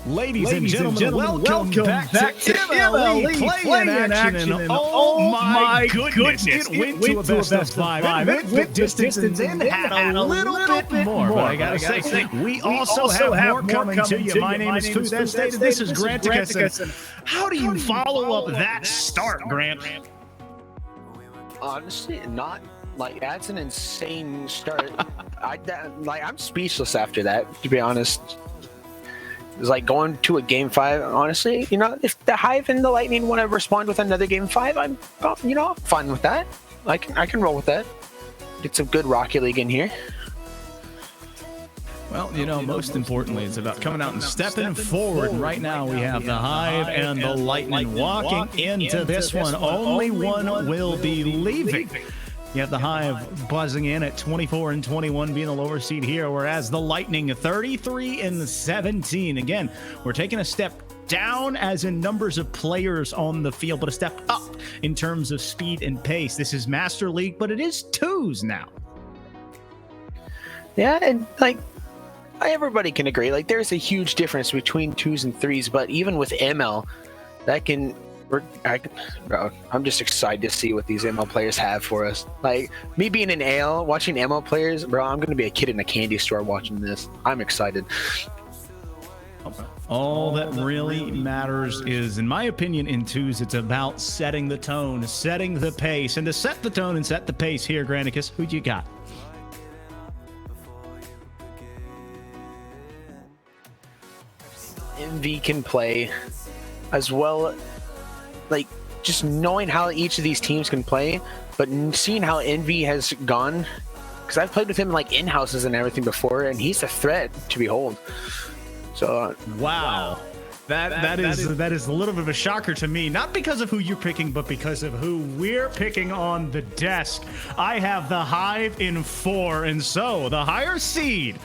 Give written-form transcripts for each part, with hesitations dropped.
Ladies and gentlemen, welcome back to MLE Play in Action. And oh my goodness, it went to a best of 5. It went distance and then had a little bit more. But I gotta say, we also have more coming to you. My name is Food. As stated, this is Granticus. How do you follow up that start, Grant? Honestly, not like that's an insane start. I'm speechless after that, to be honest. It's like going to a game 5. Honestly, you know, if the Hive and the Lightning want to respond with another game 5, I'm, you know, fine with that. I can roll with that. Get some good Rocket League in here. Well, you know, most importantly, it's about coming out and stepping forward. Right now, we have the Hive and the Lightning walking into this one. Only one will be leaving. You have the Hive buzzing in at 24 and 21, being the lower seed here, whereas the Lightning 33 and 17. Again, we're taking a step down as in numbers of players on the field, but a step up in terms of speed and pace. This is Master League, but it is twos now. Yeah, and like everybody can agree, like there's a huge difference between 2s and 3s, but even with ML, that can... Bro, I'm just excited to see what these ML players have for us. Like, me being an AL, watching ML players, bro, I'm going to be a kid in a candy store watching this. I'm excited. All that really matters is, in my opinion, in 2s, it's about setting the tone, setting the pace. And to set the tone and set the pace here, Granticus, who you got? MV can play as well. Like, just knowing how each of these teams can play, but seeing how Envy has gone, because I've played with him like in-houses and everything before, and he's a threat to behold. So wow, that is a little bit of a shocker to me, not because of who you're picking, but because of who we're picking on the desk. I have the Hive in 4, and so the higher seed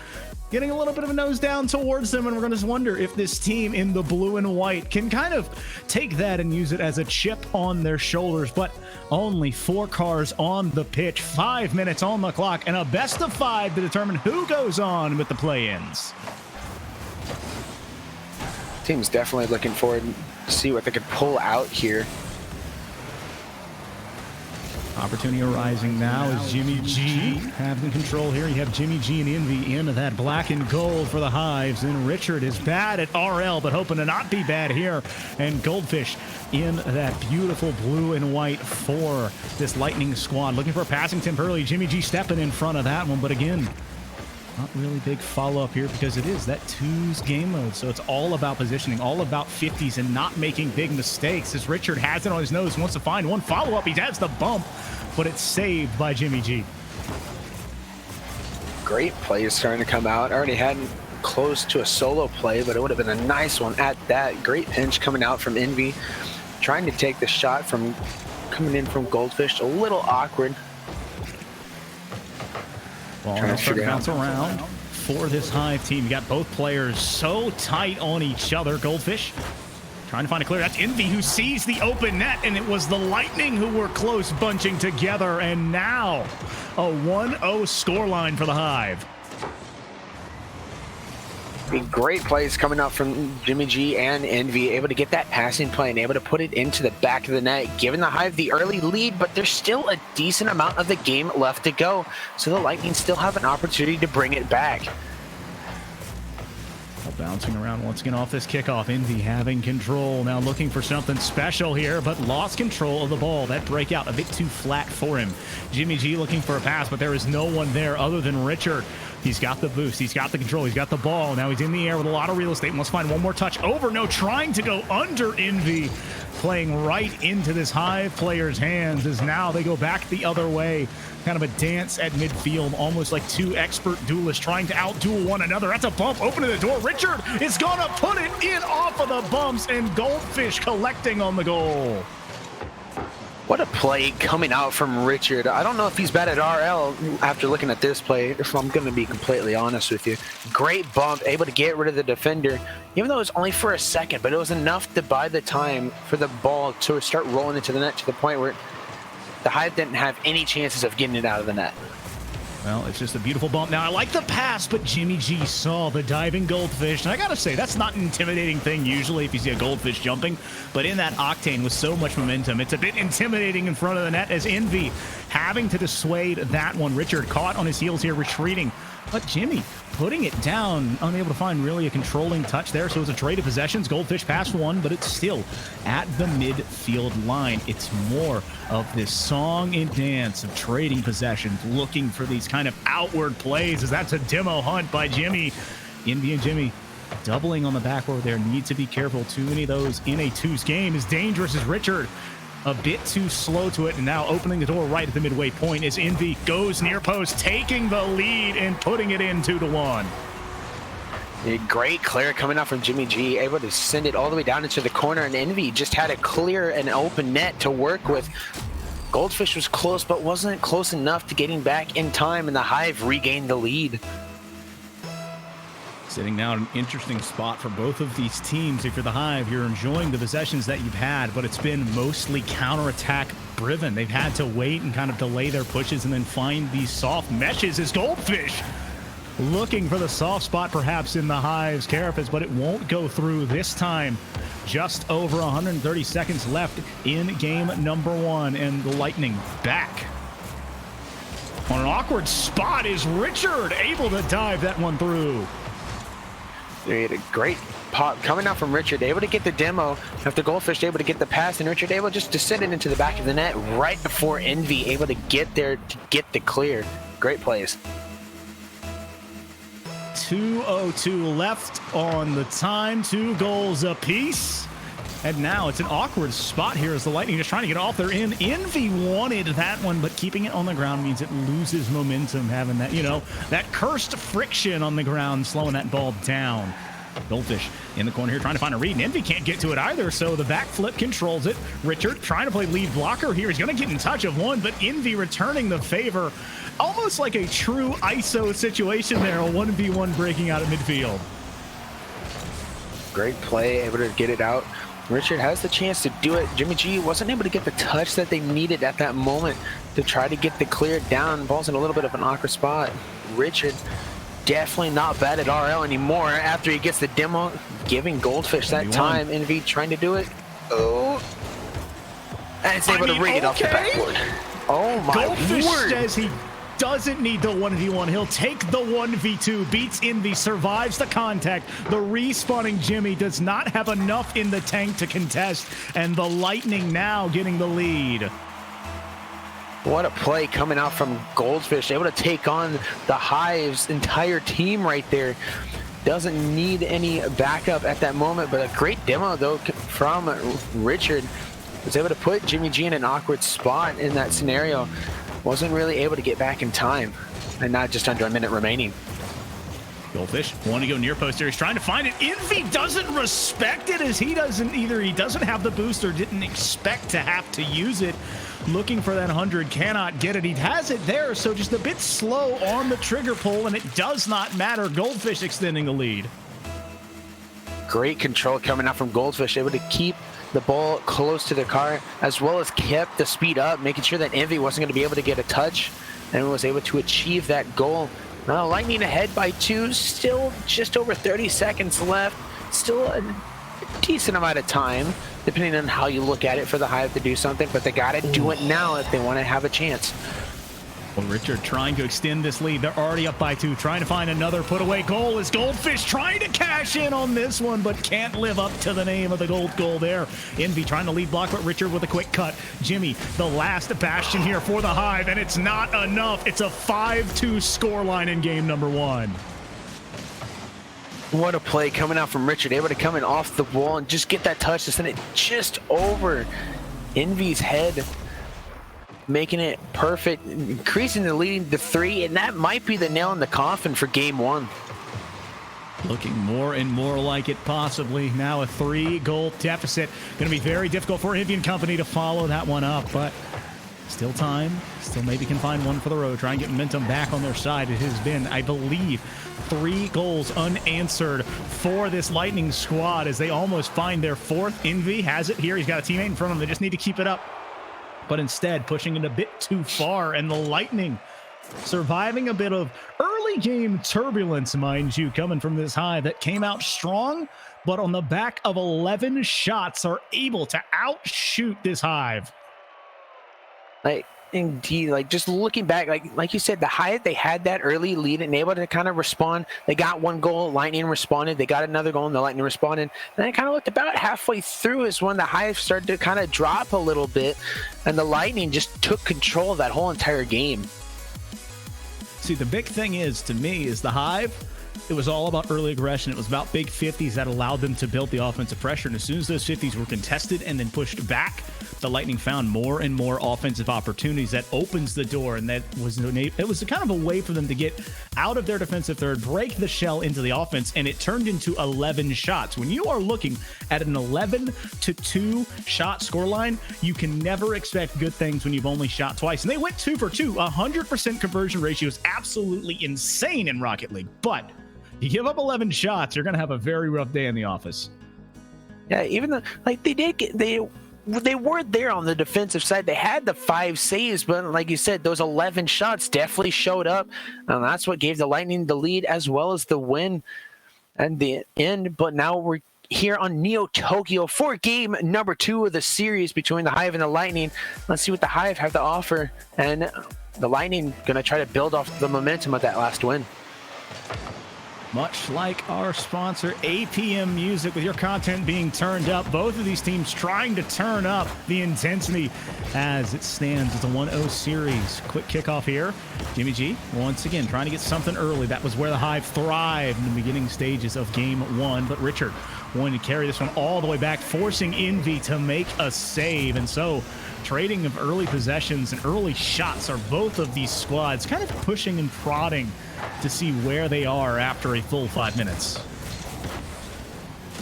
getting a little bit of a nose down towards them, and we're going to wonder if this team in the blue and white can kind of take that and use it as a chip on their shoulders. But only 4 cars on the pitch, 5 minutes on the clock, and a best of 5 to determine who goes on with the play-ins. Team's definitely looking forward to see what they could pull out here. Opportunity arising now is Jimmy G having control here. You have Jimmy G and Envy in that black and gold for the Hives. And Richard is bad at RL, but hoping to not be bad here. And Goldfish in that beautiful blue and white for this Lightning squad. Looking for a passing temp early. Jimmy G stepping in front of that one. But again, not really big follow-up here because it is that 2s game mode. So it's all about positioning, all about 50s and not making big mistakes. As Richard has it on his nose, wants to find one follow-up. He has the bump, but it's saved by Jimmy G. Great play is starting to come out. Already had close to a solo play, but it would have been a nice one at that. Great pinch coming out from Envy. Trying to take the shot from coming in from Goldfish. A little awkward. Ball starting to bounce around for this Hive team. You got both players so tight on each other. Goldfish trying to find a clear. That's Envy who sees the open net, and it was the Lightning who were close bunching together. And now a 1-0 scoreline for the Hive. Great plays coming out from Jimmy G and Envy, able to get that passing play and able to put it into the back of the net, giving the Hive the early lead, but there's still a decent amount of the game left to go, so the Lightning still have an opportunity to bring it back. Bouncing around once again off this kickoff. Envy having control, now looking for something special here, but lost control of the ball. That breakout a bit too flat for him. Jimmy G looking for a pass, but there is no one there other than Richard. He's got the boost, he's got the control, he's got the ball. Now he's in the air with a lot of real estate. Must find one more touch over. No, trying to go under Envy. Playing right into this Hive player's hands as now they go back the other way. Kind of a dance at midfield, almost like 2 expert duelists trying to outduel one another. That's a bump, opening the door. Richard is gonna put it in off of the bumps, and Goldfish collecting on the goal. What a play coming out from Richard. I don't know if he's bad at RL after looking at this play, if I'm going to be completely honest with you. Great bump, able to get rid of the defender, even though it was only for a second, but it was enough to buy the time for the ball to start rolling into the net to the point where the Hive didn't have any chances of getting it out of the net. Well, it's just a beautiful bump. Now, I like the pass, but Jimmy G saw the diving goldfish. And I got to say, that's not an intimidating thing usually if you see a goldfish jumping. But in that octane with so much momentum, it's a bit intimidating in front of the net as Envy having to dissuade that one. Richard caught on his heels here, retreating. But Jimmy putting it down, unable to find really a controlling touch there. So it's a trade of possessions. Goldfish passed one, but it's still at the midfield line. It's more of this song and dance of trading possessions, looking for these kind of outward plays, as that's a demo hunt by Jimmy. Envy and Jimmy doubling on the backboard there. Need to be careful. Too many of those in a twos game is dangerous as Richard a bit too slow to it, and now opening the door right at the midway point as Envy goes near post, taking the lead and putting it in 2-1. A great clear coming out from Jimmy G, able to send it all the way down into the corner, and Envy just had a clear and open net to work with. Goldfish was close, but wasn't close enough to getting back in time, and the Hive regained the lead. Sitting now in an interesting spot for both of these teams. If you're the Hive, you're enjoying the possessions that you've had, but it's been mostly counterattack driven. They've had to wait and kind of delay their pushes and then find these soft meshes as Goldfish looking for the soft spot perhaps in the Hive's carapace, but it won't go through this time. Just over 130 seconds left in game number 1, and the Lightning back. On an awkward spot is Richard able to dive that one through. They had a great pop coming out from Richard, able to get the demo after Goldfish able to get the pass, and Richard able just to send it into the back of the net right before Envy able to get there to get the clear. Great plays. 2:02 left on the time, 2 goals apiece. And now it's an awkward spot here as the Lightning just trying to get off their end. Envy wanted that one, but keeping it on the ground means it loses momentum, having that, that cursed friction on the ground, slowing that ball down. Goldfish in the corner here trying to find a read, and Envy can't get to it either, so the backflip controls it. Richard trying to play lead blocker here. He's going to get in touch of one, but Envy returning the favor. Almost like a true ISO situation there, a 1v1 breaking out at midfield. Great play, able to get it out. Richard has the chance to do it. Jimmy G wasn't able to get the touch that they needed at that moment to try to get the clear down. Ball's in a little bit of an awkward spot. Richard definitely not bad at RL anymore after he gets the demo, giving Goldfish that time. Envy trying to do it. Oh. And it's able to ring it off the backboard. Oh my Goldfish word. Says he doesn't need the 1v1. He'll take the 1v2. Beats Envy, survives the contact. The respawning Jimmy does not have enough in the tank to contest, and the Lightning now getting the lead. What a play coming out from Goldfish, able to take on the Hive's entire team right there. Doesn't need any backup at that moment, but a great demo though from Richard. Was able to put Jimmy G in an awkward spot in that scenario. Wasn't really able to get back in time, and not just under a minute remaining. Goldfish want to go near post here. He's trying to find it. Envy doesn't respect it, as he doesn't either. He doesn't have the boost or didn't expect to have to use it. Looking for that 100, cannot get it. He has it there, so just a bit slow on the trigger pull, and it does not matter. Goldfish extending the lead. Great control coming out from Goldfish, able to keep the ball close to the car, as well as kept the speed up, making sure that Envy wasn't going to be able to get a touch, and was able to achieve that goal. Now Lightning ahead by 2, still just over 30 seconds left, still a decent amount of time, depending on how you look at it, for the Hive to do something, but they got to do it now if they want to have a chance. Well, Richard trying to extend this lead. They're already up by 2, trying to find another put away goal as Goldfish trying to cash in on this one, but can't live up to the name of the gold goal there. Envy trying to lead block, but Richard with a quick cut. Jimmy, the last bastion here for the Hive, and it's not enough. It's a 5-2 scoreline in game number 1. What a play coming out from Richard, able to come in off the wall and just get that touch to send it just over Envy's head, making it perfect, increasing the lead to 3, and that might be the nail in the coffin for game 1. Looking more and more like it, possibly. Now a 3-goal deficit. Going to be very difficult for Envy and company to follow that one up, but still time. Still maybe can find one for the road. Try and get momentum back on their side. It has been, I believe, 3 goals unanswered for this Lightning squad as they almost find their 4th. Envy has it here. He's got a teammate in front of him. They just need to keep it up. But instead, pushing it a bit too far, and the Lightning Surviving a bit of early game turbulence, mind you, coming from this Hive that came out strong, but on the back of 11 shots are able to outshoot this Hive. Like, indeed, like just looking back, like you said, the Hive, they had that early lead and able to kind of respond. They got one goal, Lightning responded. They got another goal and the Lightning responded. And I kind of looked about halfway through is when the Hive started to kind of drop a little bit and the Lightning just took control of that whole entire game. See, the big thing is, to me, is the Hive, it was all about early aggression. It was about big 50s that allowed them to build the offensive pressure. And as soon as those 50s were contested and then pushed back, the Lightning found more and more offensive opportunities. That opens the door, and that was it was kind of a way for them to get out of their defensive third, break the shell into the offense, and it turned into 11 shots. When you are looking at an 11-2 shot scoreline, you can never expect good things when you've only shot twice. And they went 2 for 2. 100% conversion ratio is absolutely insane in Rocket League, but you give up 11 shots, you're going to have a very rough day in the office. Yeah, even though, like, they weren't there on the defensive side. They had the 5 saves, but like you said, those 11 shots definitely showed up. And that's what gave the Lightning the lead as well as the win and the end. But now we're here on Neo Tokyo for game number 2 of the series between the Hive and the Lightning. Let's see what the Hive have to offer. And the Lightning going to try to build off the momentum of that last win. Much like our sponsor, APM Music, with your content being turned up, both of these teams trying to turn up the intensity as it stands. It's a 1-0 series. Quick kickoff here. Jimmy G, once again, trying to get something early. That was where the Hive thrived in the beginning stages of game 1. But Richard wanting to carry this one all the way back, forcing Envy to make a save. And so trading of early possessions and early shots are both of these squads kind of pushing and prodding to see where they are after a full 5 minutes.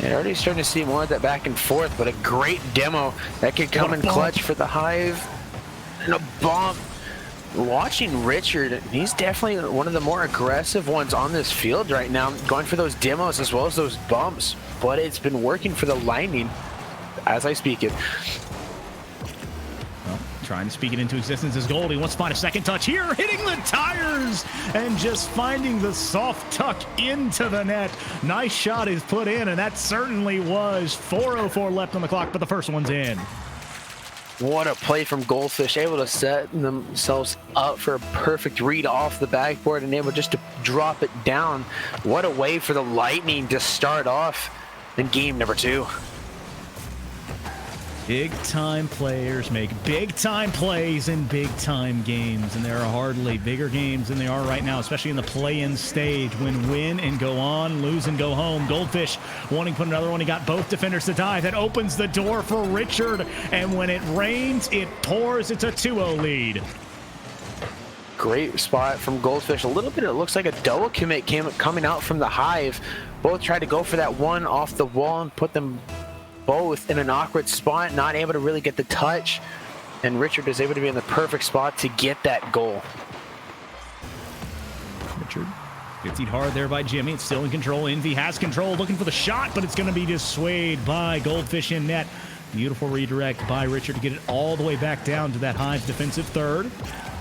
And already starting to see more of that back and forth, but a great demo that could come in clutch for the Hive. And a bomb. Watching Richard, he's definitely one of the more aggressive ones on this field right now, going for those demos as well as those bumps. But it's been working for the Lightning as I speak it. Trying to speak it into existence as Goldie wants to find a second touch here, hitting the tires and just finding the soft tuck into the net. Nice shot is put in, and that certainly was. 4:04 left on the clock, but the first one's in. What a play from Goldfish, able to set themselves up for a perfect read off the backboard and able just to drop it down. What a way for the Lightning to start off in game number 2. Big-time players make big-time plays in big-time games, and there are hardly bigger games than they are right now, especially in the play-in stage. Win and go on, lose and go home. Goldfish wanting to put another one. He got both defenders to dive. That opens the door for Richard, and when it rains, it pours. It's a 2-0 lead. Great spot from Goldfish. A little bit, it looks like a double commit coming out from the Hive. Both tried to go for that one off the wall and put them both in an awkward spot, not able to really get the touch, and Richard is able to be in the perfect spot to get that goal. Richard gets it hard there by Jimmy. It's still in control. Envy has control, looking for the shot, but it's going to be dissuaded by Goldfish in net. Beautiful redirect by Richard to get it all the way back down to that Hive defensive third.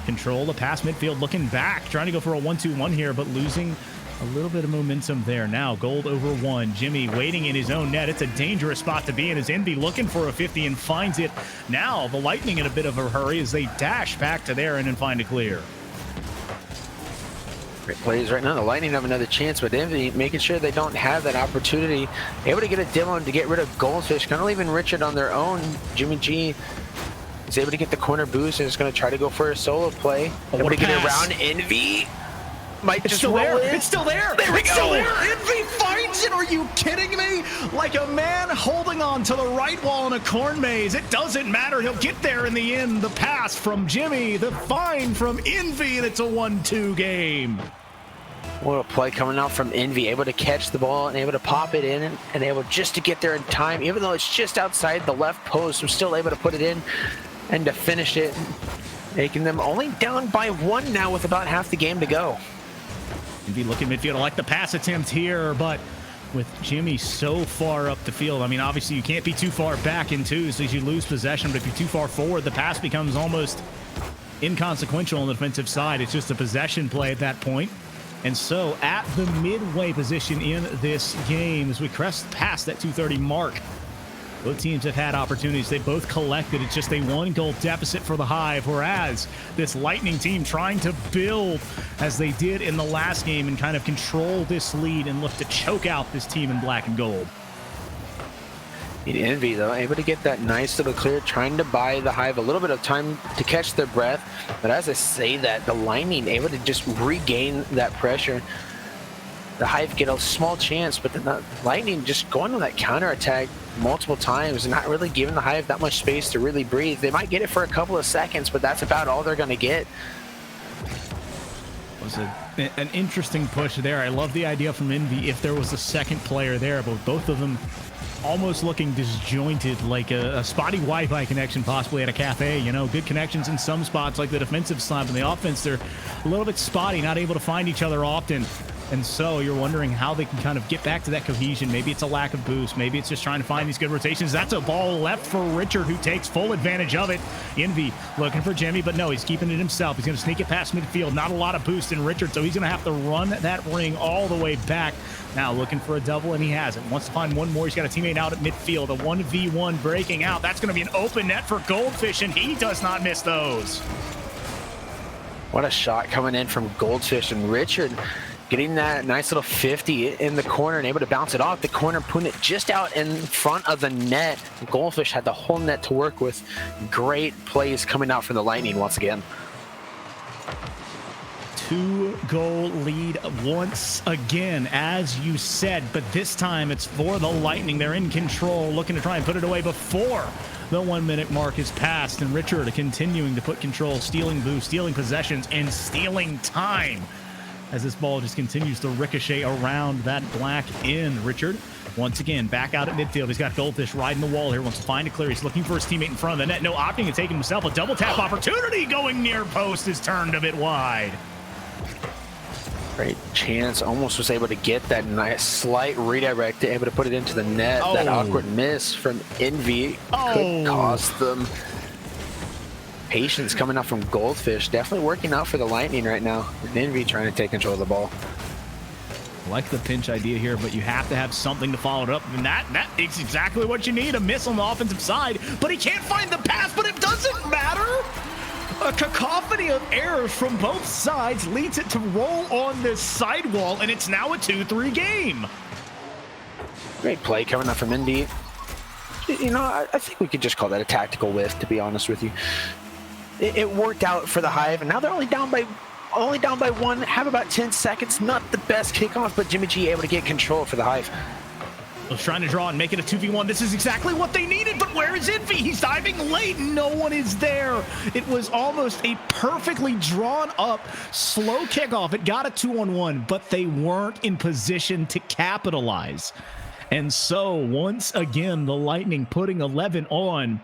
Control the pass midfield, looking back, trying to go for a 1-2-1 here, but losing a little bit of momentum there. Now Gold over 1. Jimmy waiting in his own net. It's a dangerous spot to be in as Envy looking for a 50 and finds it. Now the Lightning in a bit of a hurry as they dash back to there and then find a clear. Great plays right now. The Lightning have another chance, but Envy making sure they don't have that opportunity. Able to get a demo to get rid of Goldfish, kind of leaving Richard on their own. Jimmy G is able to get the corner boost and is going to try to go for a solo play. Able to get it around Envy. It's still there. It's still there. There we it's go. Still there. Envy finds it. Are you kidding me? Like a man holding on to the right wall in a corn maze. It doesn't matter. He'll get there in the end. The pass from Jimmy, the find from Envy, and it's a 1-2 game. What a play coming out from Envy, able to catch the ball and able to pop it in and able just to get there in time, even though it's just outside the left post. We're still able to put it in and to finish it, making them only down by 1 now with about half the game to go. Envy looking midfield. I like the pass attempt here, but with Jimmy so far up the field, I mean, obviously you can't be too far back in twos as you lose possession, but if you're too far forward, the pass becomes almost inconsequential on the defensive side. It's just a possession play at that point. And so at the midway position in this game, as we crest past that 2:30 mark, both teams have had opportunities. They both collected. It's just a 1-goal deficit for the Hive, whereas this Lightning team trying to build as they did in the last game and kind of control this lead and look to choke out this team in black and gold. Envy, though, able to get that nice little clear, trying to buy the Hive a little bit of time to catch their breath. But as I say that, the Lightning able to just regain that pressure. The Hive get a small chance, but then the Lightning just going on that counterattack multiple times and not really giving the Hive that much space to really breathe. They might get it for a couple of seconds, but that's about all they're going to get. Was an interesting push there. I love the idea from Envy if there was a second player there, but both of them almost looking disjointed, like a spotty Wi-Fi connection possibly at a cafe. You know, good connections in some spots like the defensive side, but the offense, they're a little bit spotty, not able to find each other often. And so you're wondering how they can kind of get back to that cohesion. Maybe it's a lack of boost. Maybe it's just trying to find these good rotations. That's a ball left for Richard, who takes full advantage of it. Envy looking for Jimmy, but no, he's keeping it himself. He's going to sneak it past midfield. Not a lot of boost in Richard, so he's going to have to run that ring all the way back. Now looking for a double, and he has it. Wants to find one more. He's got a teammate out at midfield. A 1v1 breaking out. That's going to be an open net for Goldfish, and he does not miss those. What a shot coming in from Goldfish, and Richard getting that nice little 50 in the corner and able to bounce it off the corner, putting it just out in front of the net. Goldfish had the whole net to work with. Great plays coming out from the Lightning once again. 2-goal lead once again, as you said, but this time it's for the Lightning. They're in control, looking to try and put it away before the 1-minute mark is passed, and Richard continuing to put control, stealing boost, stealing possessions, and stealing time as this ball just continues to ricochet around that black end. Richard once again back out at midfield. He's got Goldfish riding the wall here, wants to find a clear. He's looking for his teammate in front of the net. No, opting to take himself a double tap opportunity, going near post, is turned a bit wide. Great chance, almost was able to get that nice slight redirect, able to put it into the net. That awkward miss from Envy could cost them. Patience coming out from Goldfish, definitely working out for the Lightning right now. Envy trying to take control of the ball. I like the pinch idea here, but you have to have something to follow it up, and that is exactly what you need. A miss on the offensive side, but he can't find the pass, but it doesn't matter. A cacophony of errors from both sides leads it to roll on this sidewall, and it's now a 2-3 game. Great play coming up from Indy. You know, I think we could just call that a tactical whiff, to be honest with you. It worked out for the Hive, and now they're only down by one, have about 10 seconds. Not the best kickoff, but Jimmy G able to get control for the Hive. Was trying to draw and make it a 2v1. This is exactly what they needed, but where is Envy? He's diving late and no one is there. It was almost a perfectly drawn up slow kickoff. It got a 2-on-1, but they weren't in position to capitalize. And so once again, the Lightning putting 11 on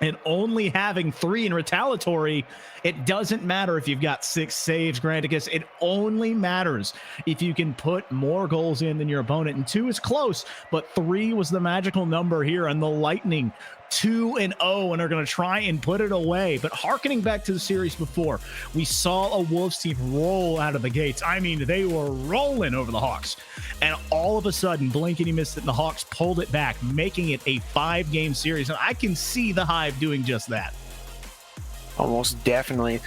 and only having 3 in retaliatory. It doesn't matter if you've got 6 saves, Granticus. It only matters if you can put more goals in than your opponent. And 2 is close, but 3 was the magical number here. And the Lightning 2-0 and are going to try and put it away. But hearkening back to the series before, we saw a Wolves team roll out of the gates. I mean, they were rolling over the Hawks. And all of a sudden, blinkety missed it, and the Hawks pulled it back, making it a 5-game series. And I can see the Hive doing just that. Almost definitely.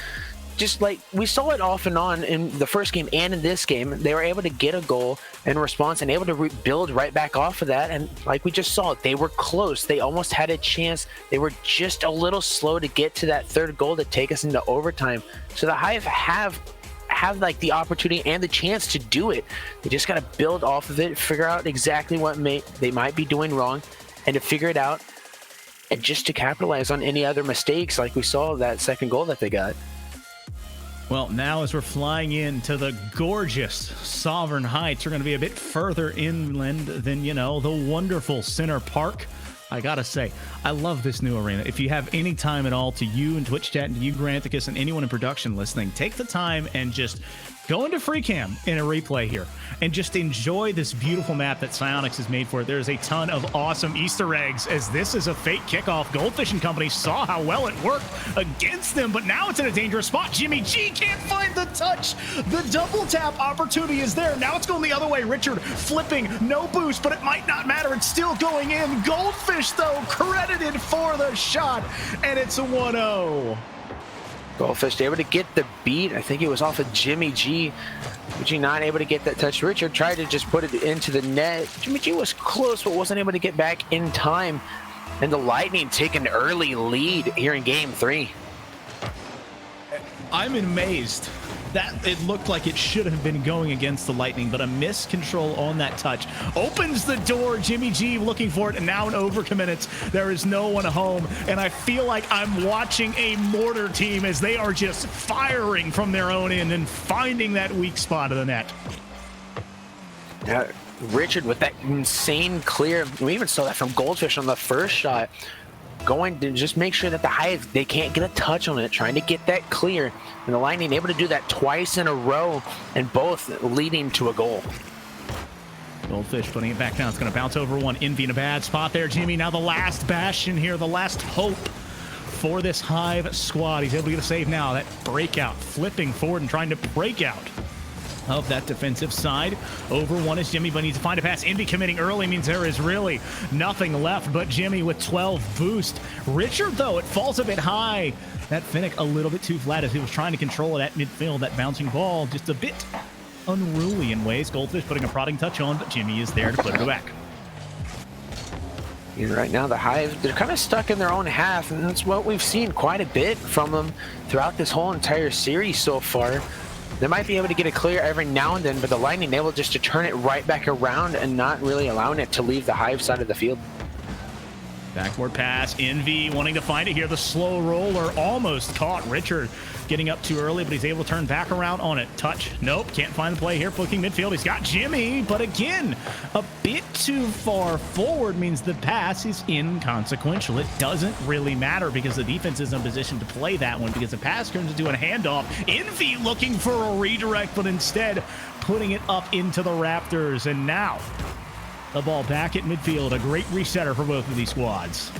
Just like we saw it off and on in the first game and in this game, they were able to get a goal in response and able to build right back off of that. And like we just saw, they were close. They almost had a chance. They were just a little slow to get to that 3rd goal to take us into overtime. So the Hive have like the opportunity and the chance to do it. They just got to build off of it, figure out exactly what they might be doing wrong, and to figure it out, and just to capitalize on any other mistakes like we saw that 2nd goal that they got. Well, now as we're flying into the gorgeous Sovereign Heights, we're going to be a bit further inland than, you know, the wonderful Center Park. I gotta say, I love this new arena. If you have any time at all, to you and Twitch chat and to you, Granticus, and anyone in production listening, take the time and just Go into free cam in a replay here and just enjoy this beautiful map that Psyonix has made for it. There's a ton of awesome Easter eggs as this is a fake kickoff. Goldfish and company saw how well it worked against them, but now it's in a dangerous spot. Jimmy G can't find the touch. The double tap opportunity is there. Now it's going the other way. Richard flipping, no boost, but it might not matter. It's still going in. Goldfish, though, credited for the shot, and it's a 1-0. Goldfish able to get the beat. I think it was off of Jimmy G. Jimmy G not able to get that touch. Richard tried to just put it into the net. Jimmy G was close, but wasn't able to get back in time. And the Lightning take an early lead here in game 3. I'm amazed that it looked like it should have been going against the Lightning, but a miscontrol on that touch opens the door. Jimmy G looking for it, and now in overcome minutes, there is no one home, and I feel like I'm watching a mortar team as they are just firing from their own end and finding that weak spot of the net. Richard with that insane clear. We even saw that from Goldfish on the first shot. Going to just make sure that the Hive, they can't get a touch on it, trying to get that clear. And the Lightning able to do that twice in a row, and both leading to a goal. Goldfish putting it back down. It's going to bounce over one. Envy in a bad spot there, Jimmy. Now the last bastion here, the last hope for this Hive squad. He's able to get a save now. That breakout, flipping forward and trying to break out of that defensive side. Over one is Jimmy, but needs to find a pass. Envy committing early means there is really nothing left but Jimmy with 12 boost. Richard, though, it falls a bit high. That Finnick a little bit too flat as he was trying to control it at midfield. That bouncing ball just a bit unruly in ways. Goldfish putting a prodding touch on, but Jimmy is there to put it back. Right now, the Hive, they're kind of stuck in their own half, and that's what we've seen quite a bit from them throughout this whole entire series so far. They might be able to get it clear every now and then, but the Lightning able just to turn it right back around and not really allowing it to leave the Hive side of the field. Backward pass, Envy wanting to find it here. The slow roller almost caught Richard getting up too early, but he's able to turn back around on it. Touch, nope, can't find the play here. Flicking midfield, he's got Jimmy, but again, a bit too far forward means the pass is inconsequential. It doesn't really matter because the defense is in a position to play that one because the pass turns into a handoff. Envy looking for a redirect, but instead putting it up into the Raptors, and now the ball back at midfield. A great resetter for both of these squads.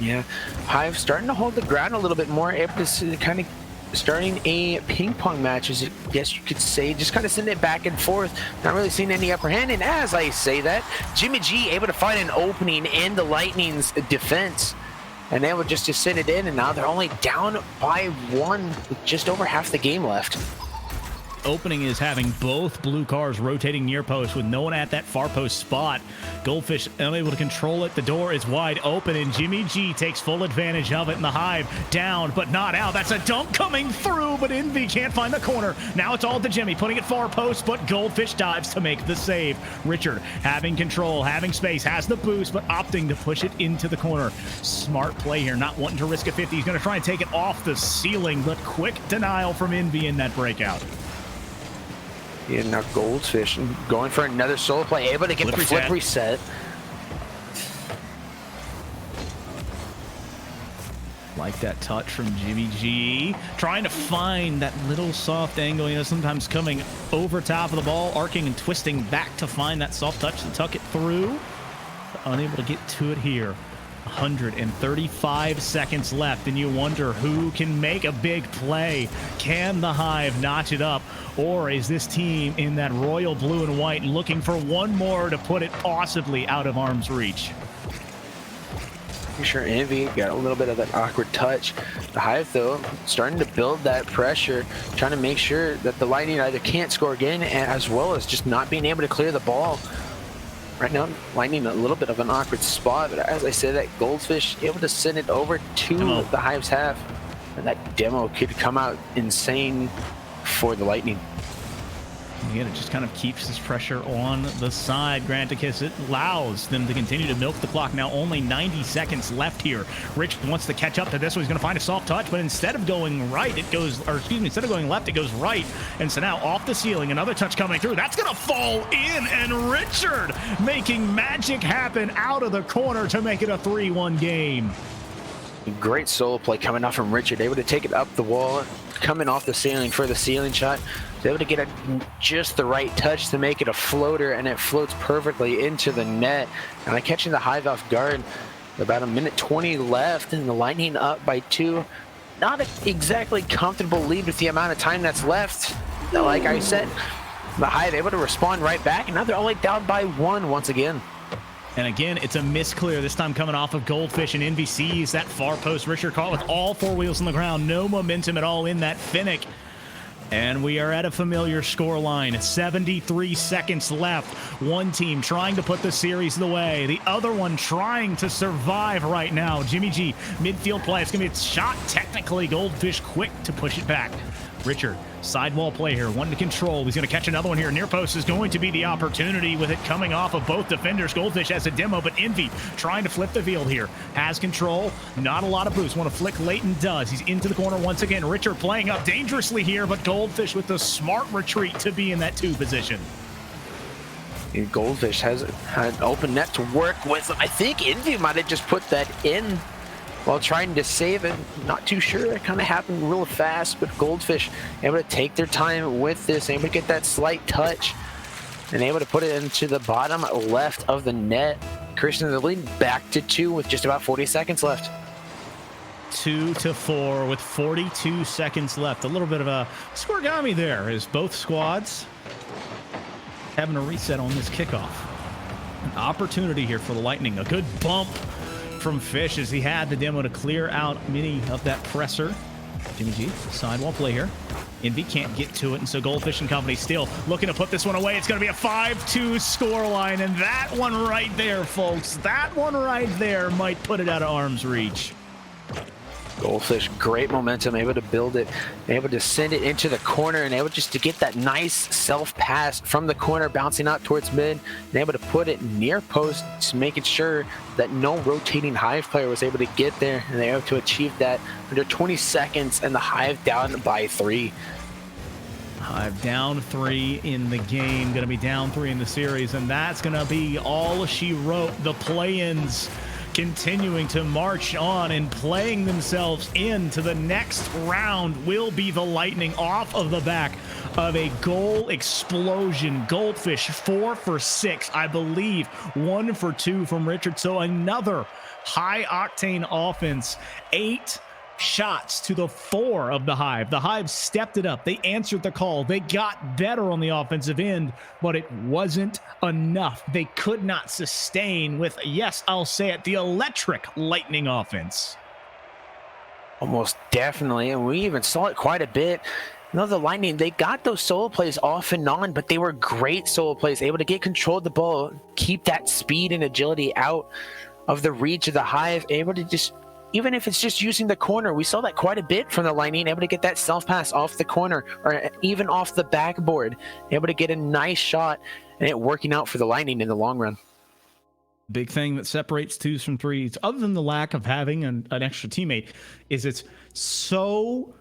Yeah, Hive starting to hold the ground a little bit more, able to kind of starting a ping pong match, as I guess you could say, just kind of sending it back and forth, not really seeing any upper hand. And as I say that, Jimmy G able to find an opening in the Lightning's defense, and able just to send it in, and now they're only down by one with just over half the game left. Opening is having both blue cars rotating near post with no one at that far post spot. Goldfish unable to control it. The door is wide open, and Jimmy G takes full advantage of it. And the Hive down, but not out. That's a dunk coming through, but Envy can't find the corner. Now it's all to Jimmy, putting it far post, but Goldfish dives to make the save. Richard having control, having space, has the boost, but opting to push it into the corner. Smart play here, not wanting to risk a 50. He's going to try and take it off the ceiling, but quick denial from Envy in that breakout. Yeah, now Goldfish going for another solo play, able to get the flip reset. Like that touch from Jimmy G. Trying to find that little soft angle, you know, sometimes coming over top of the ball, arcing and twisting back to find that soft touch to tuck it through. Unable to get to it here. 135 seconds left, and you wonder who can make a big play. Can the Hive notch it up, or is this team in that royal blue and white looking for one more to put it possibly out of arm's reach? Pretty sure Envy got a little bit of that awkward touch. The Hive, though, starting to build that pressure, trying to make sure that the Lightning either can't score again, as well as just not being able to clear the ball. Right now, Lightning a little bit of an awkward spot, but as I said, that Goldfish able to send it over to the Hive's half, and that demo could come out insane for the Lightning. Again, it just kind of keeps this pressure on the side, granted, because it allows them to continue to milk the clock. Now only 90 seconds left here. Rich wants to catch up to this one. He's going to find a soft touch, but instead of going right, it goes, or excuse me, instead of going left, it goes right. And so now off the ceiling, another touch coming through. That's going to fall in, and Richard making magic happen out of the corner to make it a 3-1 game. Great solo play coming off from Richard, able to take it up the wall, coming off the ceiling for the ceiling shot. He's able to get just the right touch to make it a floater, and it floats perfectly into the net. And catching the Hive off guard. About a minute 20 left, and the Lightning up by 2. Not exactly comfortable lead with the amount of time that's left. Like I said, the Hive able to respond right back, and now they're only down by 1 once again. And again, it's a misclear, this time coming off of Goldfish, and NVC's that far post. Richard caught with all 4 wheels on the ground. No momentum at all in that Finnick. And we are at a familiar scoreline. 73 seconds left. One team trying to put the series away. The other one trying to survive right now. Jimmy G, midfield play. It's going to be a shot. Technically, Goldfish quick to push it back. Richard, sidewall play here, one to control. He's going to catch another one here. Near post is going to be the opportunity with it coming off of both defenders. Goldfish has a demo, but Envy trying to flip the field here. Has control, not a lot of boost. Want to flick Leighton, does. He's into the corner once again. Richard playing up dangerously here, but Goldfish with the smart retreat to be in that 2 position. And Goldfish has an open net to work with. I think Envy might have just put that in while trying to save it. Not too sure. It kind of happened real fast, but Goldfish able to take their time with this, able to get that slight touch, and able to put it into the bottom left of the net. Christian the lead back to 2 with just about 40 seconds left. 2-4 with 42 seconds left. A little bit of a scoregami there as both squads having a reset on this kickoff. An opportunity here for the Lightning. A good bump from Fish as he had the demo to clear out many of that presser. Jimmy G, sidewall play here. Envy can't get to it, and so Goldfish and company still looking to put this one away. It's going to be a 5-2 scoreline, and that one right there, folks, that one right there might put it out of arm's reach. Goldfish, great momentum, able to build it, able to send it into the corner, and able just to get that nice self pass from the corner, bouncing out towards mid, and able to put it near post, just making sure that no rotating Hive player was able to get there, and they were able to achieve that under 20 seconds, and the Hive down by 3. Hive down 3 in the game, going to be down 3 in the series, and that's going to be all she wrote. The play-ins continuing to march on and playing themselves into the next round will be the Lightning off of the back of a goal explosion. Goldfish 4 for 6, I believe 1 for 2 from Richard. So another high octane offense. 8 shots to the 4 of the Hive. The Hive stepped it up. They answered the call. They got better on the offensive end, but it wasn't enough. They could not sustain with, yes, I'll say it, the electric Lightning offense. Almost definitely, and we even saw it quite a bit. You know, the Lightning, they got those solo plays off and on, but they were great solo plays, able to get control of the ball, keep that speed and agility out of the reach of the Hive, able to just, even if it's just using the corner, we saw that quite a bit from the Lightning, able to get that self-pass off the corner or even off the backboard, able to get a nice shot, and it working out for the Lightning in the long run. Big thing that separates 2s from 3s, other than the lack of having an extra teammate, is it's so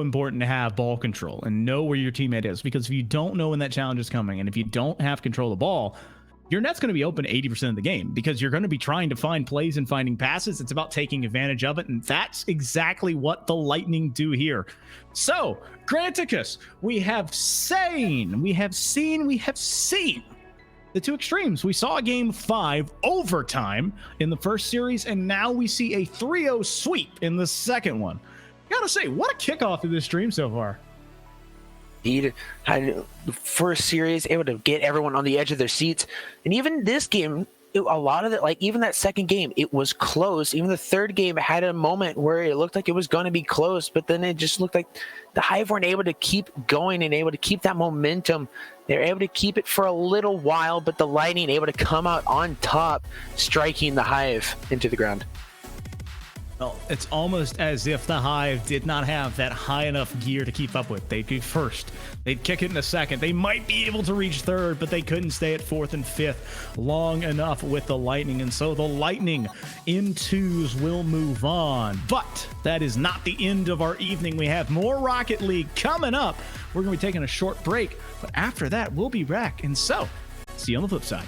important to have ball control and know where your teammate is, because if you don't know when that challenge is coming, and if you don't have control of the ball, your net's going to be open 80% of the game, because you're going to be trying to find plays and finding passes. It's about taking advantage of it, and that's exactly what the Lightning do here. So, Granticus, we have seen the 2 extremes. We saw a game 5 overtime in the first series, and now we see a 3-0 sweep in the second one. Gotta say, what a kickoff to this stream so far. He had the first series able to get everyone on the edge of their seats, and even this game, a lot of it, like even that second game, it was close. Even the third game had a moment where it looked like it was going to be close, but then it just looked like the Hive weren't able to keep going and able to keep that momentum. They were able to keep it for a little while, but the Lightning able to come out on top, striking the Hive into the ground. Well, it's almost as if the Hive did not have that high enough gear to keep up with. They'd be first. They'd kick it in a second. They might be able to reach third, but they couldn't stay at 4th and 5th long enough with the Lightning. And so the Lightning in 2s will move on. But that is not the end of our evening. We have more Rocket League coming up. We're going to be taking a short break, but after that, we'll be back. And so, see you on the flip side.